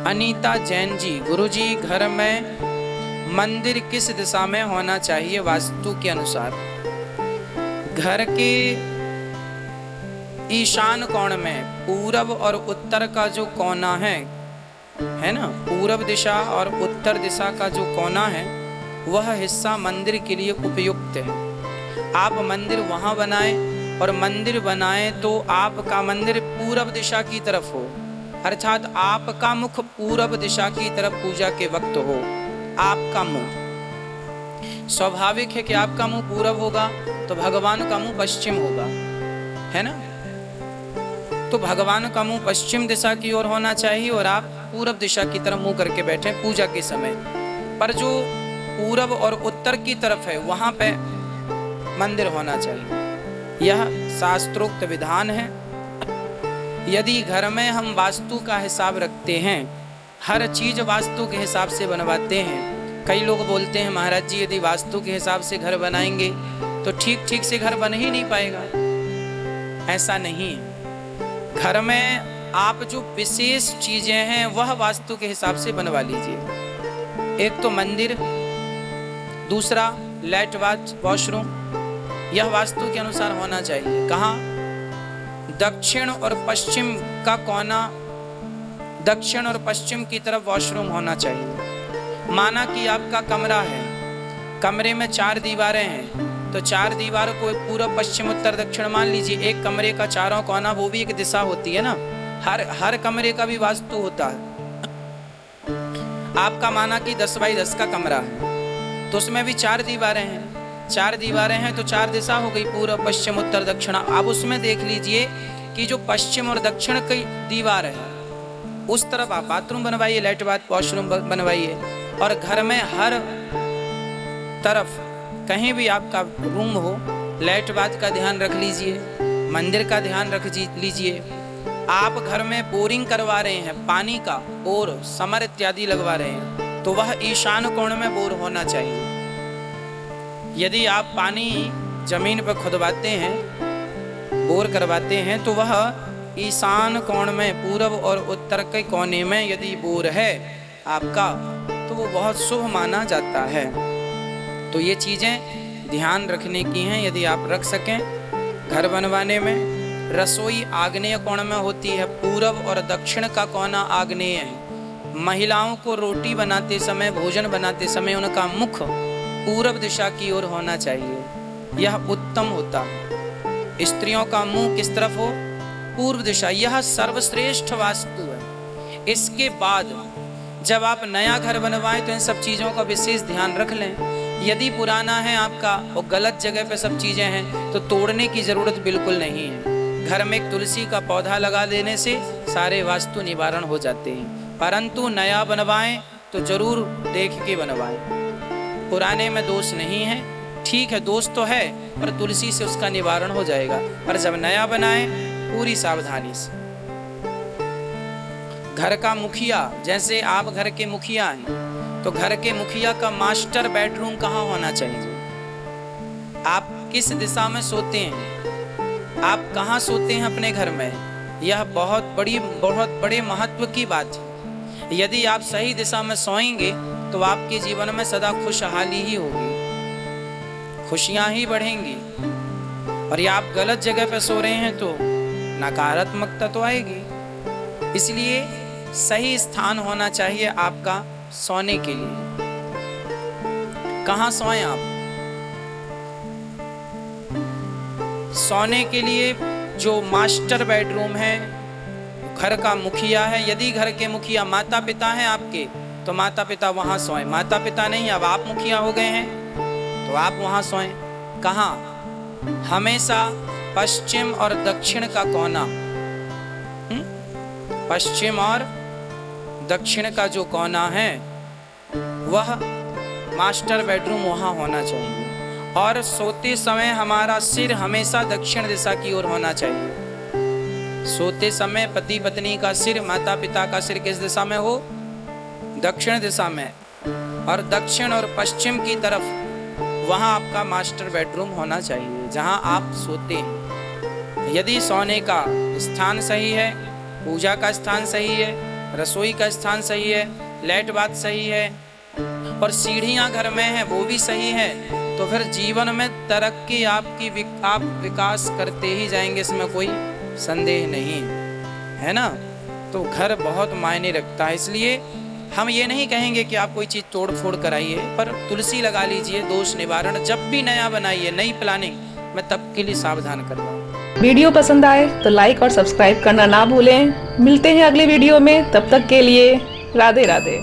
अनीता जैन जी, गुरुजी घर में मंदिर किस दिशा में होना चाहिए वास्तु के अनुसार? घर के ईशान कोण में पूरब और उत्तर का जो कोना है ना, पूरब दिशा और उत्तर दिशा का जो कोना है वह हिस्सा मंदिर के लिए उपयुक्त है। आप मंदिर वहां बनाएं, और मंदिर बनाएं तो आपका मंदिर पूरब दिशा की तरफ हो, अर्थात आपका मुख पूरब दिशा की तरफ पूजा के वक्त हो। आपका मुंह स्वाभाविक है कि आपका मुंह पूरब होगा तो भगवान का मुंह पश्चिम होगा, है ना। तो भगवान का मुंह पश्चिम दिशा की ओर होना चाहिए और आप पूरब दिशा की तरफ मुंह करके बैठे पूजा के समय। पर जो पूरब और उत्तर की तरफ है वहां पे मंदिर होना चाहिए, यह शास्त्रोक्त विधान है। यदि घर में हम वास्तु का हिसाब रखते हैं, हर चीज वास्तु के हिसाब से बनवाते हैं। कई लोग बोलते हैं महाराज जी यदि वास्तु के हिसाब से घर बनाएंगे तो ठीक से घर बन ही नहीं पाएगा। ऐसा नहीं है। घर में आप जो विशेष चीजें हैं वह वास्तु के हिसाब से बनवा लीजिए। एक तो मंदिर, दूसरा लैट वॉशरूम, यह वास्तु के अनुसार होना चाहिए। कहाँ? दक्षिण और पश्चिम का कोना, दक्षिण और पश्चिम की तरफ वॉशरूम होना चाहिए। माना कि आपका कमरा है, कमरे में 4 दीवारें हैं, तो 4 दीवारों को पूरब पश्चिम उत्तर दक्षिण मान लीजिए। एक कमरे का चारों कोना, वो भी एक दिशा होती है ना, हर कमरे का भी वास्तु होता है। आपका माना कि 10 बाई 10 का कमरा है तो उसमें भी 4 दीवारें हैं। 4 दीवारें हैं तो 4 दिशा हो गई, पूरब पश्चिम उत्तर दक्षिण। अब उसमें देख लीजिए कि जो पश्चिम और दक्षिण की दीवार है उस तरफ आप बाथरूम बनवाइए, लैट वॉशरूम बनवाइए। और घर में हर तरफ कहीं भी आपका रूम हो, लैट बाथ का ध्यान रख लीजिए, मंदिर का ध्यान रख लीजिए। आप घर में बोरिंग करवा रहे हैं, पानी का बोर, समर इत्यादि लगवा रहे हैं, तो वह ईशान कोण में बोर होना चाहिए। यदि आप पानी जमीन पर खुदवाते हैं, बोर करवाते हैं, तो वह ईशान कोण में पूरब और उत्तर के कोने में यदि बोर है आपका तो वो बहुत शुभ माना जाता है। तो ये चीज़ें ध्यान रखने की हैं यदि आप रख सकें घर बनवाने में। रसोई आग्नेय कोण में होती है, पूरब और दक्षिण का कोना आग्नेय है। महिलाओं को रोटी बनाते समय, भोजन बनाते समय उनका मुख पूरब दिशा की ओर होना चाहिए, यह उत्तम होता है। स्त्रियों का मुंह किस तरफ हो? पूर्व दिशा, यह सर्वश्रेष्ठ वास्तु है। इसके बाद जब आप नया घर बनवाएं तो इन सब चीज़ों का विशेष ध्यान रख लें। यदि पुराना है आपका और गलत जगह पे सब चीज़ें हैं तो तोड़ने की ज़रूरत बिल्कुल नहीं है। घर में एक तुलसी का पौधा लगा देने से सारे वास्तु निवारण हो जाते हैं। परंतु नया बनवाएं तो जरूर देख के बनवाएं। पुराने में दोष नहीं है, ठीक है दोष तो है पर तुलसी से उसका निवारण हो जाएगा। पर जब नया बनाएं पूरी सावधानी से। घर का मुखिया, जैसे आप घर के मुखिया हैं तो घर के मुखिया का मास्टर बेडरूम कहाँ होना चाहिए? आप किस दिशा में सोते हैं, आप कहाँ सोते हैं अपने घर में, यह बहुत बड़े महत्व की बात है। यदि आप सही दिशा में सोएंगे तो आपके जीवन में सदा खुशहाली ही होगी, खुशियां ही बढ़ेंगी। और ये आप गलत जगह पे सो रहे हैं तो नकारात्मकता तो आएगी। इसलिए सही स्थान होना चाहिए आपका सोने के लिए। कहाँ सोएं आप? सोने के लिए जो मास्टर बेडरूम है, घर का मुखिया है। यदि घर के मुखिया माता पिता हैं आपके तो माता पिता वहाँ सोएं। माता पिता नहीं, अब आप मुखिया हो गए हैं तो आप वहाँ सोएं। कहाँ? हमेशा पश्चिम और दक्षिण का कोना, पश्चिम और दक्षिण का जो कोना है वह मास्टर बेडरूम वहाँ होना चाहिए। और सोते समय हमारा सिर हमेशा दक्षिण दिशा की ओर होना चाहिए। सोते समय पति पत्नी का सिर, माता पिता का सिर किस दिशा में हो? दक्षिण दिशा में। और दक्षिण और पश्चिम की तरफ वहाँ आपका मास्टर बेडरूम होना चाहिए जहाँ आप सोते हैं। यदि सोने का स्थान सही है, पूजा का स्थान सही है, रसोई का स्थान सही है, लाइट बात सही है, और सीढ़ियां घर में हैं वो भी सही है, तो फिर जीवन में तरक्की आप विकास करते ही जाएंगे, इसमें कोई संदेह नहीं है ना। तो घर बहुत मायने रखता है, इसलिए हम ये नहीं कहेंगे कि आप कोई चीज़ तोड़ फोड़ कराइए, पर तुलसी लगा लीजिए, दोष निवारण। जब भी नया बनाइए, नई प्लानिंग, मैं तब के लिए सावधान कर रहा हूँ। वीडियो पसंद आए तो लाइक और सब्सक्राइब करना ना भूलें। मिलते हैं अगले वीडियो में, तब तक के लिए राधे राधे।